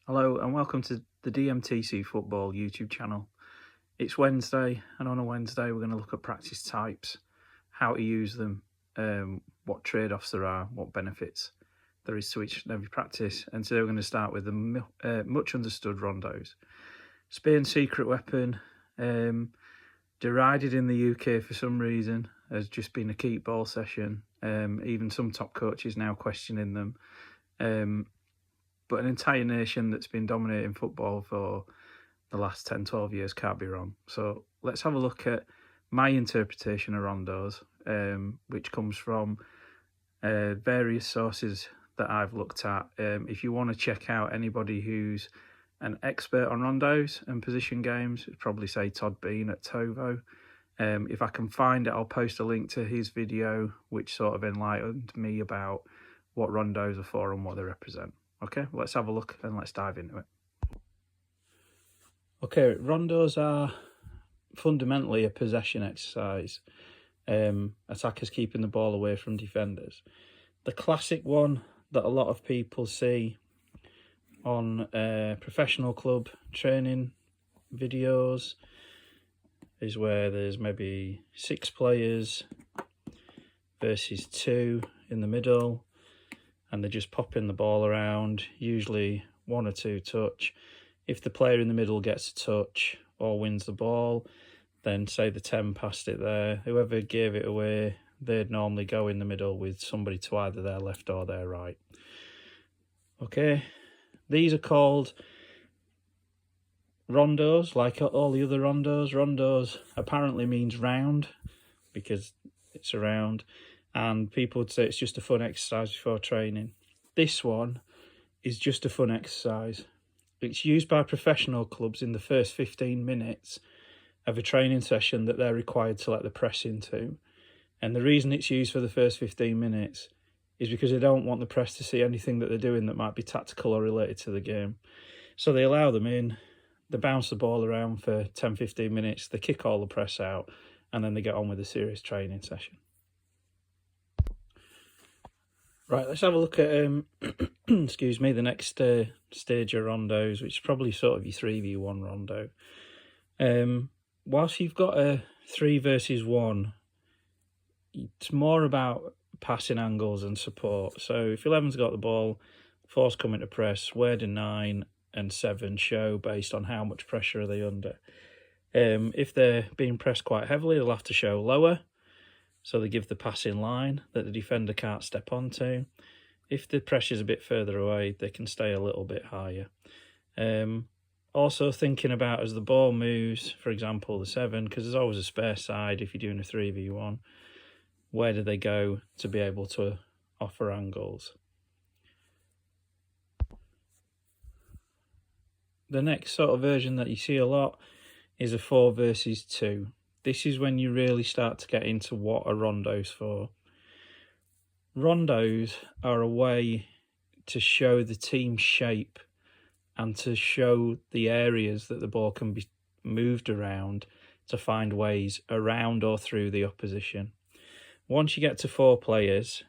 Hello and welcome to the DMTC Football YouTube channel. It's Wednesday, and on a Wednesday we're going to look at practice types, how to use them, what trade-offs there are, what benefits there is to each and every practice. And today we're going to start with the much understood rondos. Spain's secret weapon, derided in the UK for some reason, has just been a keep ball session. Even some top coaches now questioning them. But an entire nation that's been dominating football for the last 10, 12 years can't be wrong. So let's have a look at my interpretation of rondos, which comes from various sources that I've looked at. If you want to check out anybody who's an expert on rondos and position games, I'd probably say Todd Bean at Tovo. If I can find it, I'll post a link to his video, which sort of enlightened me about what rondos are for and what they represent. Okay, let's have a look and let's dive into it. Okay, rondos are fundamentally a possession exercise. Attackers keeping the ball away from defenders. The classic one that a lot of people see on professional club training videos is where there's maybe 6 players versus 2 in the middle, and they're just popping the ball around, usually 1 or 2 touch. If the player in the middle gets a touch or wins the ball, then say the 10 passed it there, whoever gave it away, they'd normally go in the middle with somebody to either their left or their right. Okay, these are called rondos, like all the other rondos. Rondos apparently means round because it's a round. And people would say it's just a fun exercise before training. This one is just a fun exercise. It's used by professional clubs in the first 15 minutes of a training session that they're required to let the press into. And the reason it's used for the first 15 minutes is because they don't want the press to see anything that they're doing that might be tactical or related to the game. So they allow them in, they bounce the ball around for 10-15 minutes, they kick all the press out, and then they get on with a serious training session. Right, let's have a look at, excuse me, the next stage of rondos, which is probably sort of your 3v1 rondo. Whilst you've got a 3 versus 1, it's more about passing angles and support. So if 11's got the ball, 4's coming to press, where do 9 and 7 show based on how much pressure are they under? If they're being pressed quite heavily, they'll have to show lower. So they give the passing line that the defender can't step onto. If the pressure's a bit further away, they can stay a little bit higher. Also thinking about as the ball moves, for example, the 7, because there's always a spare side if you're doing a 3v1, where do they go to be able to offer angles? The next sort of version that you see a lot is a 4 versus 2. This is when you really start to get into what a rondo's for. Rondos are a way to show the team shape and to show the areas that the ball can be moved around to find ways around or through the opposition. Once you get to 4 players,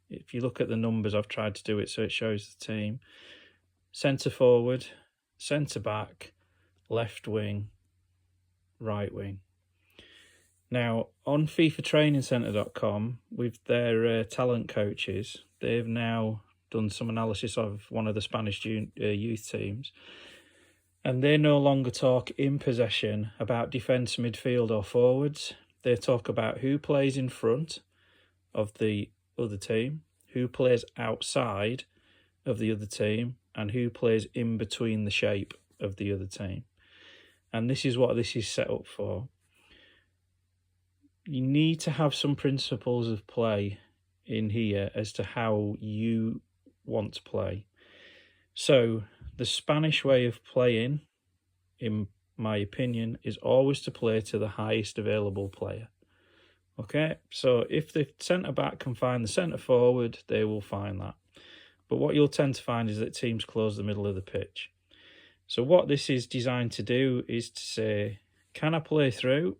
if you look at the numbers, I've tried to do it so it shows the team. Centre forward, centre back, left wing, right wing. Now, on FIFATrainingCenter.com, with their talent coaches, they've now done some analysis of one of the Spanish youth teams, and they no longer talk in possession about defence, midfield or forwards. They talk about who plays in front of the other team, who plays outside of the other team, and who plays in between the shape of the other team. And this is what this is set up for. You need to have some principles of play in here as to how you want to play. So the Spanish way of playing, in my opinion, is always to play to the highest available player. Okay, so if the centre-back can find the centre-forward, they will find that. But what you'll tend to find is that teams close the middle of the pitch. So what this is designed to do is to say, can I play through?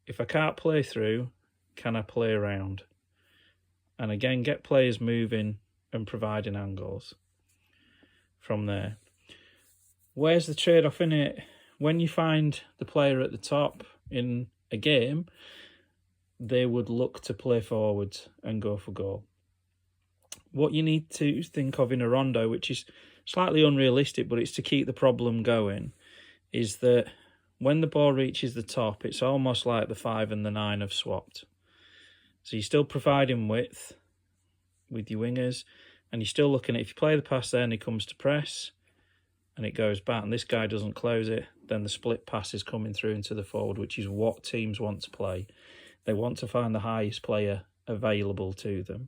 If I can't play through, can I play around? And again, get players moving and providing angles from there. Where's the trade-off in it? When you find the player at the top in a game, they would look to play forwards and go for goal. What you need to think of in a rondo, which is slightly unrealistic, but it's to keep the problem going, is that when the ball reaches the top, it's almost like the 5 and the 9 have swapped. So you're still providing width with your wingers, and you're still looking at, if you play the pass there and he comes to press and it goes back and this guy doesn't close it, then the split pass is coming through into the forward, which is what teams want to play. They want to find the highest player available to them,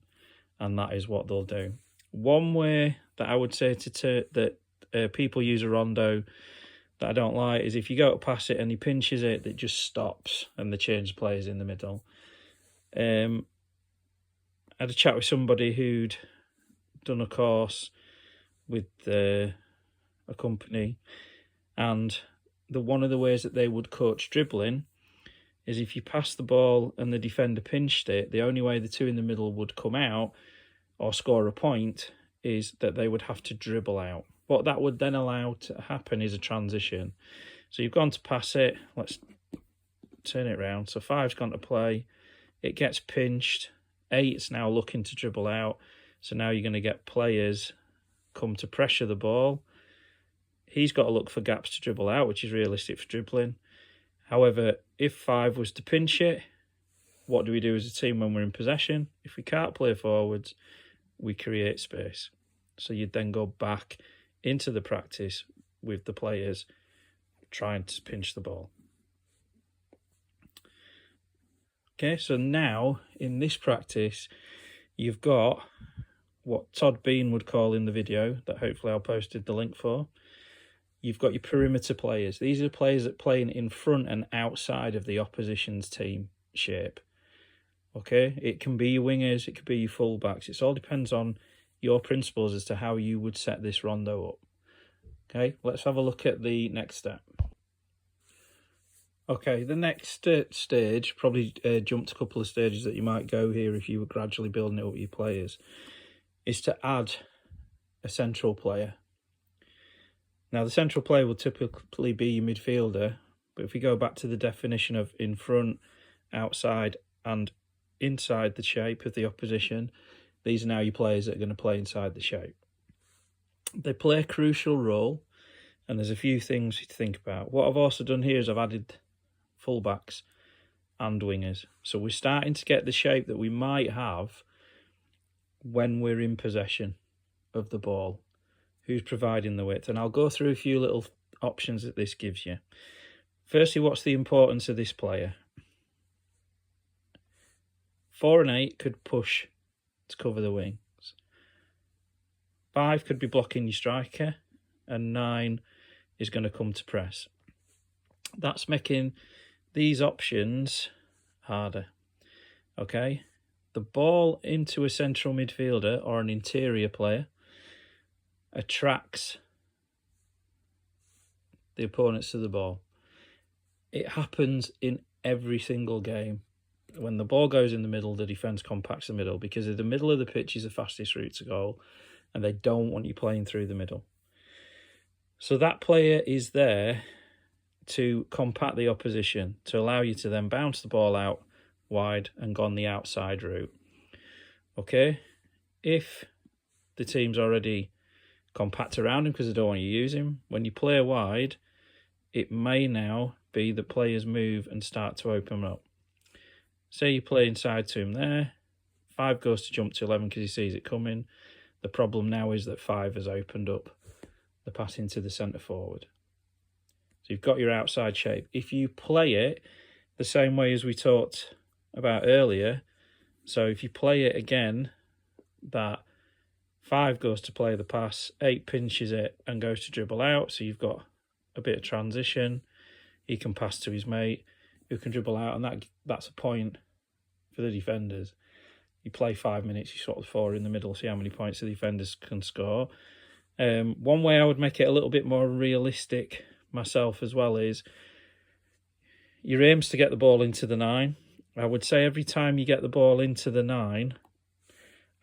and that is what they'll do. One way that I would say that people use a rondo that I don't like is if you go to pass it and he pinches it, it just stops and they change players in the middle. I had a chat with somebody who'd done a course with a company, and one of the ways that they would coach dribbling is if you pass the ball and the defender pinched it, the only way the two in the middle would come out or score a point is that they would have to dribble out. What that would then allow to happen is a transition. So you've gone to pass it, let's turn it around. So 5's gone to play, it gets pinched, 8's now looking to dribble out. So now you're going to get players come to pressure the ball. He's got to look for gaps to dribble out, which is realistic for dribbling. However, if 5 was to pinch it, what do we do as a team when we're in possession? If we can't play forwards, we create space. So you'd then go back into the practice with the players trying to pinch the ball. Okay, so now in this practice, you've got what Todd Bean would call in the video, that hopefully I'll posted the link for, you've got your perimeter players. These are players that play in front and outside of the opposition's team shape. Okay, it can be your wingers, it could be your fullbacks. It all depends on your principles as to how you would set this rondo up. Okay, let's have a look at the next step. Okay, the next stage, probably jumped a couple of stages that you might go here if you were gradually building it up with your players, is to add a central player. Now, the central player will typically be your midfielder, but if we go back to the definition of in front, outside, and inside the shape of the opposition, these are now your players that are going to play inside the shape. They play a crucial role, and there's a few things to think about. What I've also done here is I've added fullbacks and wingers. So we're starting to get the shape that we might have when we're in possession of the ball. Who's providing the width? And I'll go through a few little options that this gives you. Firstly, what's the importance of this player? 4 and 8 could push to cover the wings. 5 could be blocking your striker, and 9 is going to come to press. That's making these options harder. Okay, the ball into a central midfielder or an interior player attracts the opponents to the ball. It happens in every single game. When the ball goes in the middle, the defence compacts the middle because the middle of the pitch is the fastest route to goal, and they don't want you playing through the middle. So that player is there to compact the opposition, to allow you to then bounce the ball out wide and go on the outside route. Okay, if the team's already compact around him because they don't want you to use him, when you play wide, it may now be the players move and start to open up. Say you play inside to him there, 5 goes to jump to 11 because he sees it coming. The problem now is that 5 has opened up the pass into the centre forward. So you've got your outside shape. If you play it the same way as we talked about earlier, so if you play it again, that 5 goes to play the pass, 8 pinches it and goes to dribble out, so you've got a bit of transition. He can pass to his mate who can dribble out, and that's a point for the defenders. You play 5 minutes, you sort of 4 in the middle, see how many points the defenders can score. One way I would make it a little bit more realistic myself as well is your aim's to get the ball into the 9. I would say every time you get the ball into the 9,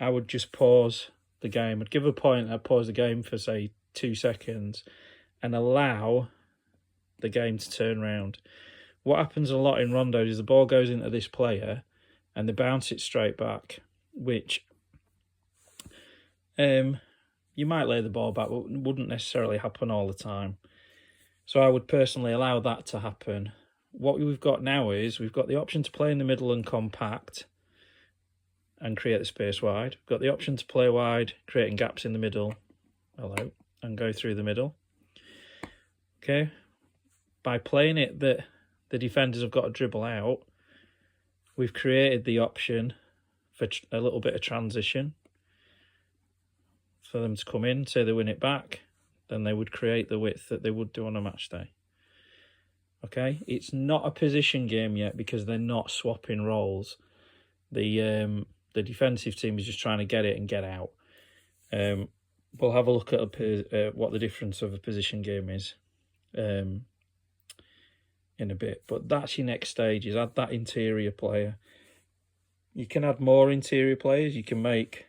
I would just pause the game. I'd give a point, I'd pause the game for say 2 seconds and allow the game to turn around. What happens a lot in rondos is the ball goes into this player and they bounce it straight back, which you might lay the ball back, but wouldn't necessarily happen all the time. So I would personally allow that to happen. What we've got now is we've got the option to play in the middle and compact and create the space wide. We've got the option to play wide, creating gaps in the middle, and go through the middle. Okay, by playing it that the defenders have got to dribble out, we've created the option for a little bit of transition for them to come in, say they win it back, then they would create the width that they would do on a match day. Okay, it's not a position game yet because they're not swapping roles. The defensive team is just trying to get it and get out. We'll have a look at what the difference of a position game is in a bit. But that's your next stage, is add that interior player. You can add more interior players. You can make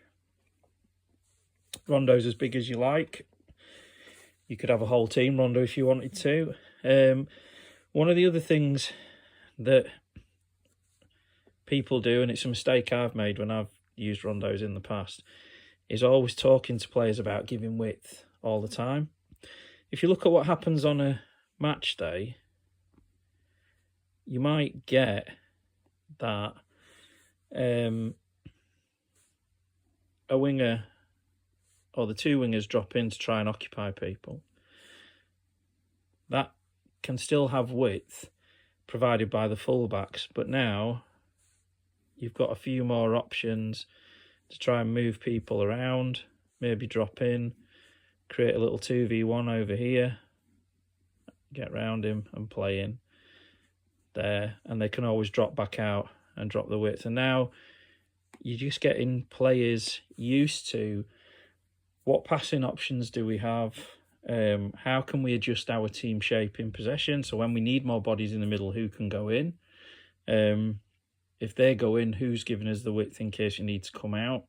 rondos as big as you like. You could have a whole team rondo if you wanted to. One of the other things that people do, and it's a mistake I've made when I've used rondos in the past, is always talking to players about giving width all the time. If you look at what happens on a match day, you might get that a winger or the two wingers drop in to try and occupy people. That can still have width provided by the fullbacks, but now you've got a few more options to try and move people around, maybe drop in, create a little 2v1 over here, get round him and play in there, and they can always drop back out and drop the width. And now you're just getting players used to what passing options do we have, how can we adjust our team shape in possession, so when we need more bodies in the middle, who can go in, if they go in, who's giving us the width in case you need to come out.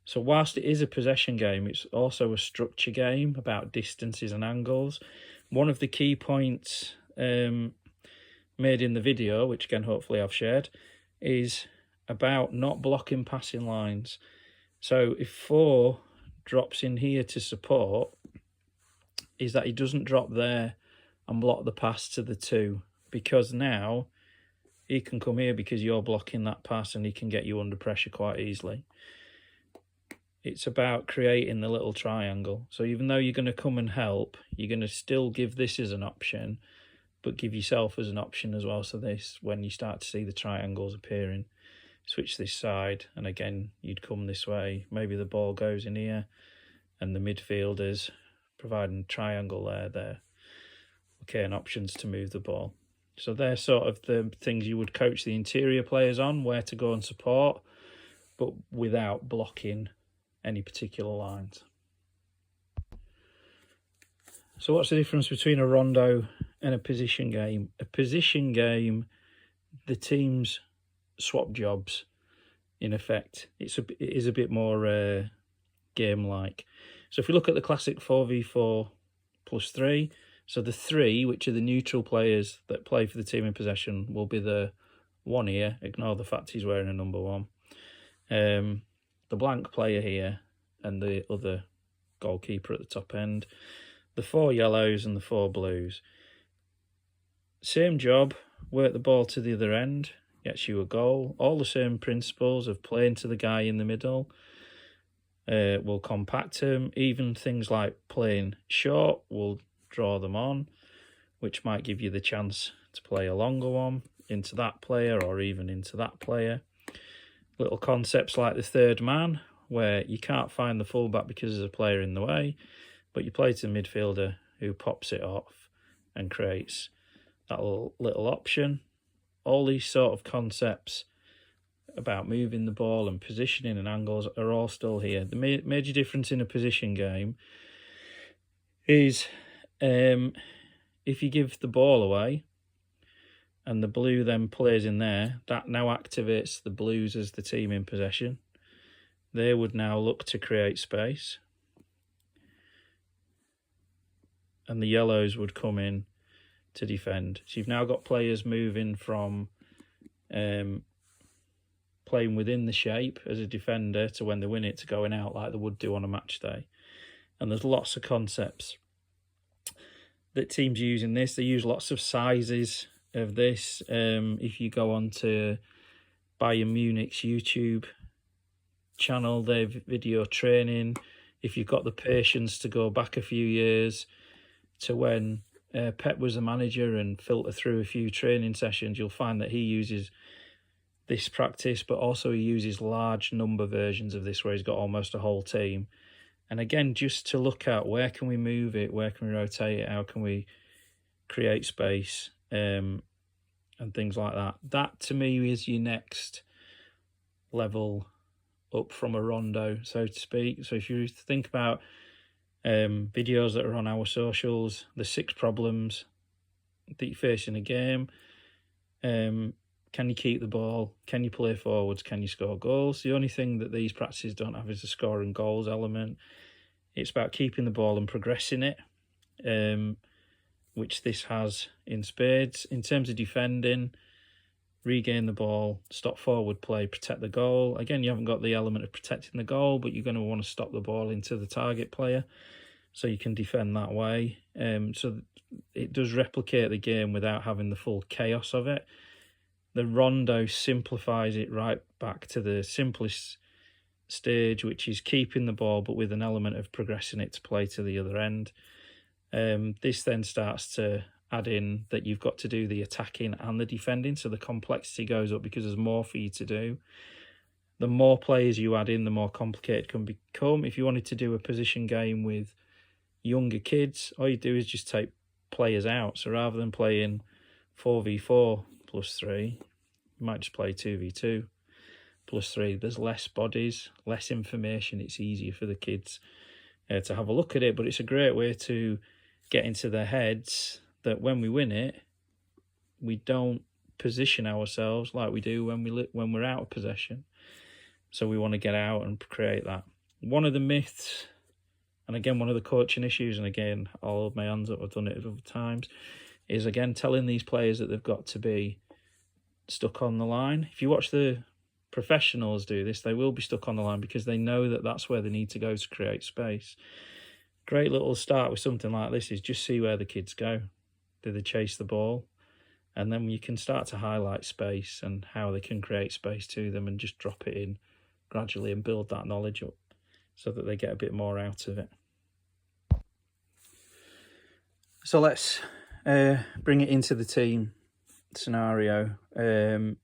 So whilst it is a possession game, it's also a structure game about distances and angles. One of the key points made in the video, which again hopefully I've shared, is about not blocking passing lines. So if 4 drops in here to support, is that he doesn't drop there and block the pass to the 2, because now he can come here because you're blocking that pass and he can get you under pressure quite easily. It's about creating the little triangle. So even though you're going to come and help, you're going to still give this as an option, but give yourself as an option as well. So this, when you start to see the triangles appearing, switch this side, and again, you'd come this way. Maybe the ball goes in here, and the midfielders providing a triangle there. Okay, and options to move the ball. So they're sort of the things you would coach the interior players on, where to go and support, but without blocking any particular lines. So what's the difference between a rondo and a position game? A position game, the teams swap jobs, in effect. It is a bit more game-like. So if we look at the classic 4v4 plus 3, so the 3, which are the neutral players that play for the team in possession, will be the 1 here. Ignore the fact he's wearing a number 1. The blank player here, and the other goalkeeper at the top end. The 4 yellows and the 4 blues. Same job, work the ball to the other end, gets you a goal. All the same principles of playing to the guy in the middle. We'll compact him. Even things like playing short, we'll draw them on, which might give you the chance to play a longer one into that player or even into that player. Little concepts like the third man, where you can't find the fullback because there's a player in the way, but you play to the midfielder who pops it off and creates that little option. All these sort of concepts about moving the ball and positioning and angles are all still here. The major difference in a position game is if you give the ball away and the blue then plays in there, that now activates the blues as the team in possession. They would now look to create space. and the yellows would come in to defend. So you've now got players moving from playing within the shape as a defender to when they win it to going out like they would do on a match day. And there's lots of concepts that teams use in this. They use lots of sizes of this. If you go on to Bayern Munich's YouTube channel, their video training, if you've got the patience to go back a few years to when Pep was the manager and filter through a few training sessions, you'll find that he uses this practice, but also he uses large number versions of this where he's got almost a whole team. And again, just to look at where can we move it, where can we rotate it, how can we create space, and things like that. That to me is your next level up from a rondo, so to speak. So if you think about videos that are on our socials, the 6 problems that you face in a game, can you keep the ball, can you play forwards, can you score goals? The only thing that these practices don't have is the scoring goals element. It's about keeping the ball and progressing it, which this has in spades. In terms of defending, regain the ball, stop forward play, protect the goal. Again, you haven't got the element of protecting the goal, but you're going to want to stop the ball into the target player so you can defend that way. So it does replicate the game without having the full chaos of it. The rondo simplifies it right back to the simplest stage, which is keeping the ball but with an element of progressing it to play to the other end. This then starts to add in that you've got to do the attacking and the defending, so the complexity goes up because there's more for you to do. The more players you add in, the more complicated it can become. If you wanted to do a position game with younger kids, all you do is just take players out. So rather than playing 4v4 plus 3, you might just play 2v2 plus 3. There's less bodies, less information. It's easier for the kids to have a look at it, but it's a great way to get into their heads that when we win it, we don't position ourselves like we do when we're out of possession. So we want to get out and create that. One of the myths, and again, one of the coaching issues, and again, I'll hold my hands up, I've done it at other times, is again telling these players that they've got to be stuck on the line. If you watch the professionals do this, they will be stuck on the line because they know that that's where they need to go to create space. Great little start with something like this is just see where the kids go. Do they chase the ball? And then you can start to highlight space and how they can create space to them and just drop it in gradually and build that knowledge up so that they get a bit more out of it. So let's bring it into the team scenario. So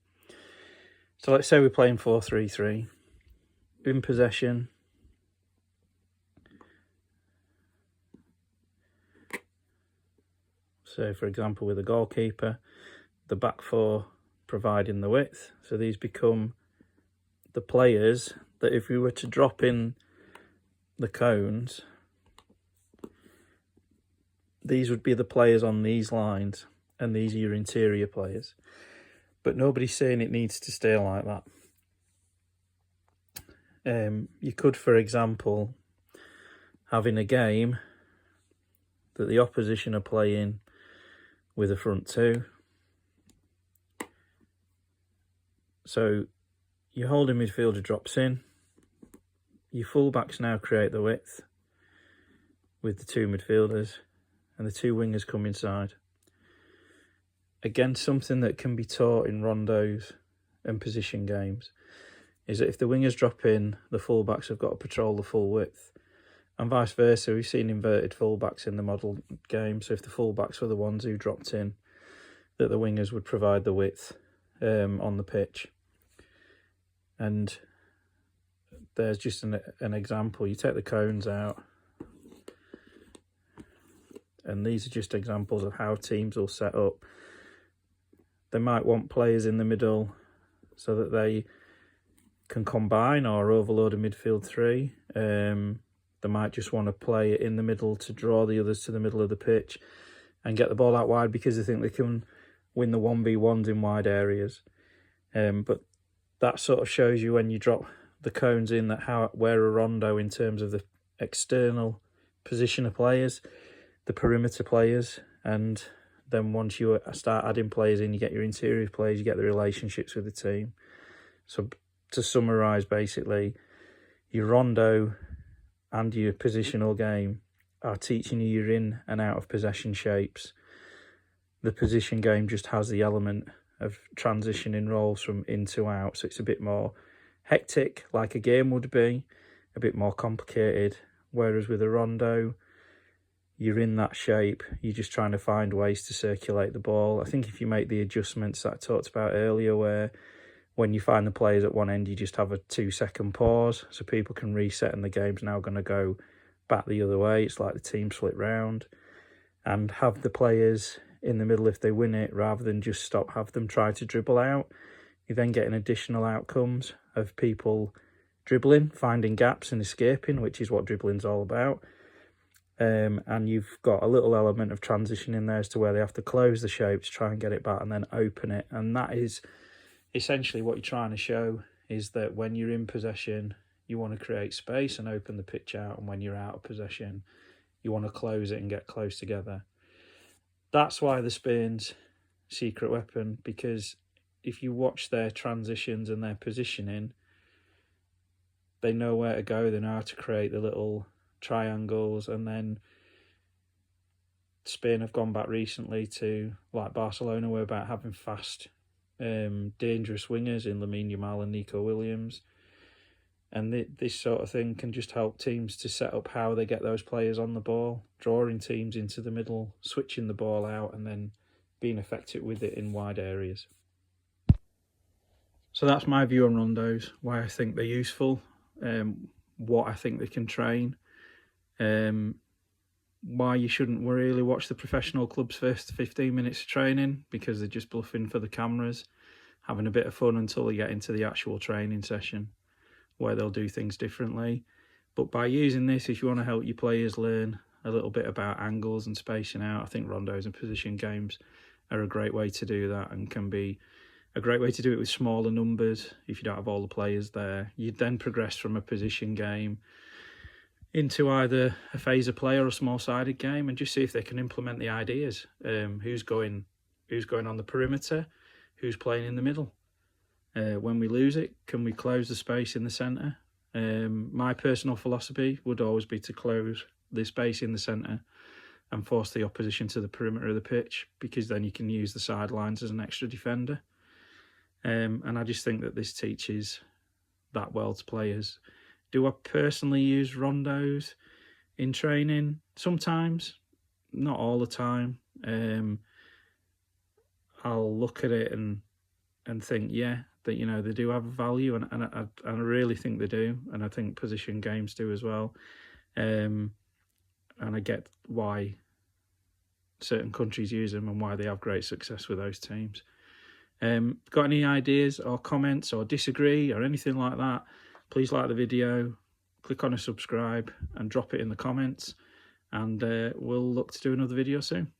let's say we're playing 4-3-3. In possession, so for example with a goalkeeper, the back 4 providing the width. So these become the players that if we were to drop in the cones, these would be the players on these lines, and these are your interior players. But nobody's saying it needs to stay like that. You could, for example, have in a game that the opposition are playing with a front 2. So your holding midfielder drops in. Your fullbacks now create the width with the 2 midfielders, and the 2 wingers come inside. Again, something that can be taught in rondos and position games is that if the wingers drop in, the fullbacks have got to patrol the full width. And vice versa, we've seen inverted fullbacks in the model game. So if the fullbacks were the ones who dropped in, that the wingers would provide the width on the pitch. And there's just an example. You take the cones out, and these are just examples of how teams will set up. They might want players in the middle so that they can combine or overload a midfield 3. They might just want to play it in the middle to draw the others to the middle of the pitch and get the ball out wide because they think they can win the 1v1s in wide areas. But that sort of shows you when you drop the cones in that where a rondo in terms of the external position of players. the perimeter players, and then once you start adding players in, you get your interior players, you get the relationships with the team. So to summarise, basically, your rondo and your positional game are teaching you your in and out of possession shapes. The position game just has the element of transitioning roles from in to out, so it's a bit more hectic, like a game would be, a bit more complicated. Whereas with a rondo, you're in that shape, you're just trying to find ways to circulate the ball. I think if you make the adjustments that I talked about earlier, where when you find the players at one end, you just have a 2-second pause so people can reset and the game's now going to go back the other way. It's like the team split round, and have the players in the middle if they win it, rather than just stop, have them try to dribble out. You then get an additional outcomes of people dribbling, finding gaps and escaping, which is what dribbling's all about. And you've got a little element of transition in there as to where they have to close the shape to try and get it back and then open it. And that is essentially what you're trying to show, is that when you're in possession, you want to create space and open the pitch out, and when you're out of possession, you want to close it and get close together. That's why the Spain's secret weapon, because if you watch their transitions and their positioning, they know where to go, they know how to create the little triangles. And then Spain have gone back recently to, like Barcelona were, about having fast, dangerous wingers in Lamine Yamal and Nico Williams. And this sort of thing can just help teams to set up how they get those players on the ball, drawing teams into the middle, switching the ball out, and then being effective with it in wide areas. So that's my view on rondos, why I think they're useful, what I think they can train, why you shouldn't really watch the professional club's first 15 minutes of training, because they're just bluffing for the cameras, having a bit of fun until they get into the actual training session, where they'll do things differently. But by using this, if you want to help your players learn a little bit about angles and spacing out, I think rondos and position games are a great way to do that, and can be a great way to do it with smaller numbers. If you don't have all the players there, you'd then progress from a position game into either a phaser play or a small-sided game, and just see if they can implement the ideas. Who's going on the perimeter, who's playing in the middle. When we lose it, can we close the space in the centre? My personal philosophy would always be to close the space in the centre and force the opposition to the perimeter of the pitch, because then you can use the sidelines as an extra defender. And I just think that this teaches that well to players. Do I personally use rondos in training? Sometimes, not all the time. I'll look at it and think, yeah, that, you know, they do have a value, and I really think they do, and I think position games do as well. And I get why certain countries use them and why they have great success with those teams. Got any ideas or comments or disagree or anything like that, please like the video, click on a subscribe and drop it in the comments, and we'll look to do another video soon.